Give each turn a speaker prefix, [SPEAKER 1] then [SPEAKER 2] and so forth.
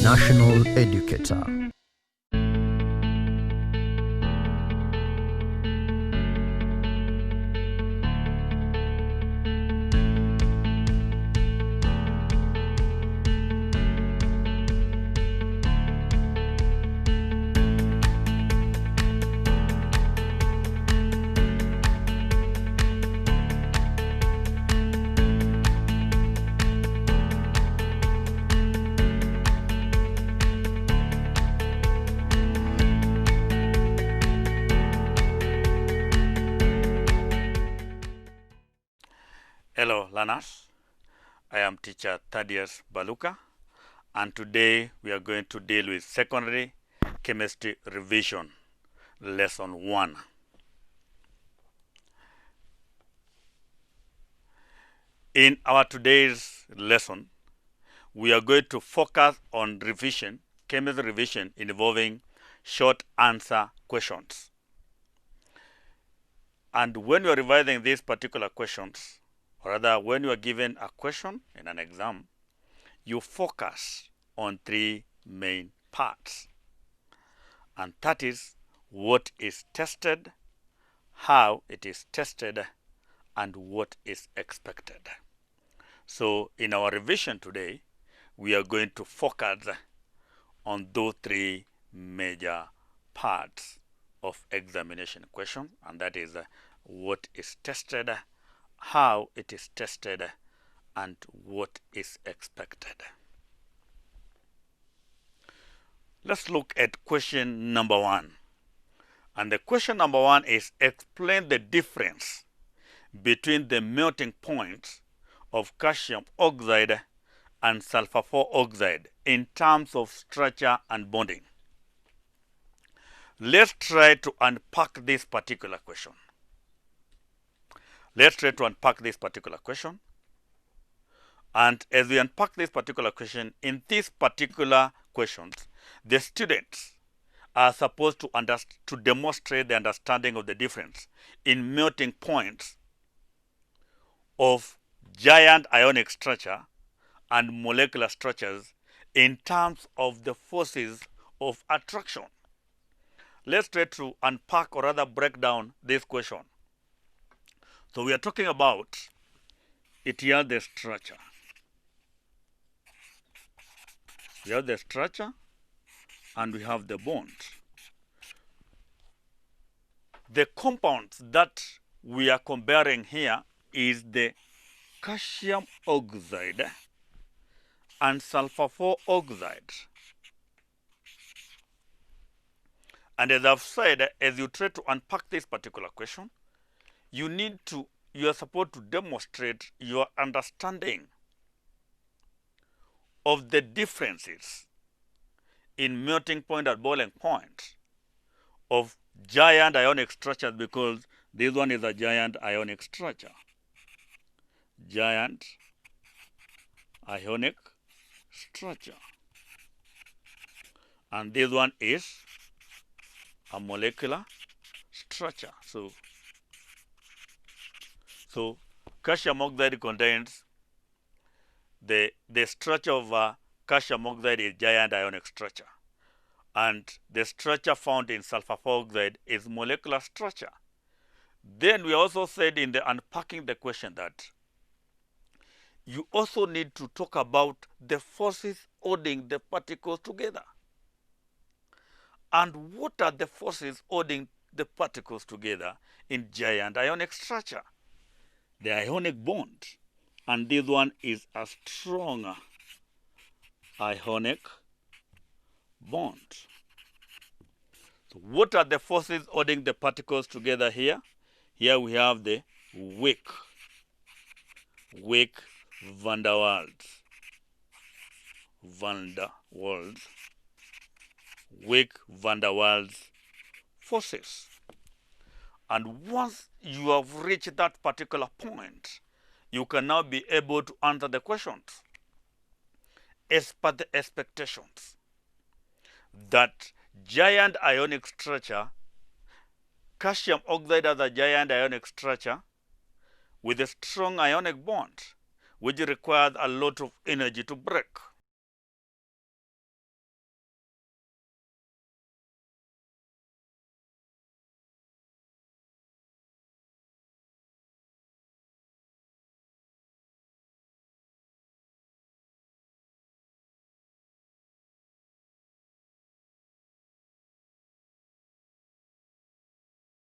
[SPEAKER 1] national educator.
[SPEAKER 2] Hello learners, I am teacher Thaddeus Baluka, and today we are going to deal with secondary chemistry revision lesson 1. In our today's lesson, we are going to focus on revision, chemistry revision involving short answer questions. And when you are revising these particular questions, or rather, when you are given a question in an exam, you focus on 3 main parts. And that is what is tested, how it is tested, and what is expected. So in our revision today, we are going to focus on those 3 major parts of examination question, and that is what is tested, how it is tested, and what is expected. Let's look at question number 1. And the question number 1 is explain the difference between the melting points of calcium oxide and sulfur 4 oxide in terms of structure and bonding. Let's try to unpack this particular question. And as we unpack this particular question, in these particular questions, the students are supposed to demonstrate the understanding of the difference in melting points of giant ionic structure and molecular structures in terms of the forces of attraction. Let's try to unpack, or rather break down, this question. So we are talking about it here, the structure. We have the structure and we have the bond. The compounds that we are comparing here is the calcium oxide and sulfur 4 oxide. And as I've said, as you try to unpack this particular question, you are supposed to demonstrate your understanding of the differences in melting point and boiling point of giant ionic structures, because this one is a giant ionic structure. Giant ionic structure. And this one is a molecular structure. So calcium oxide contains the structure of calcium oxide is giant ionic structure, and the structure found in sulfur 4 oxide is molecular structure. Then we also said in the unpacking the question that you also need to talk about the forces holding the particles together. And what are the forces holding the particles together in giant ionic structure? The ionic bond, and this one is a strong ionic bond. So what are the forces holding the particles together here? Here we have the weak van der Waals forces. And once you have reached that particular point, you can now be able to answer the questions as per the expectations that giant ionic structure, calcium oxide as a giant ionic structure with a strong ionic bond, which requires a lot of energy to break.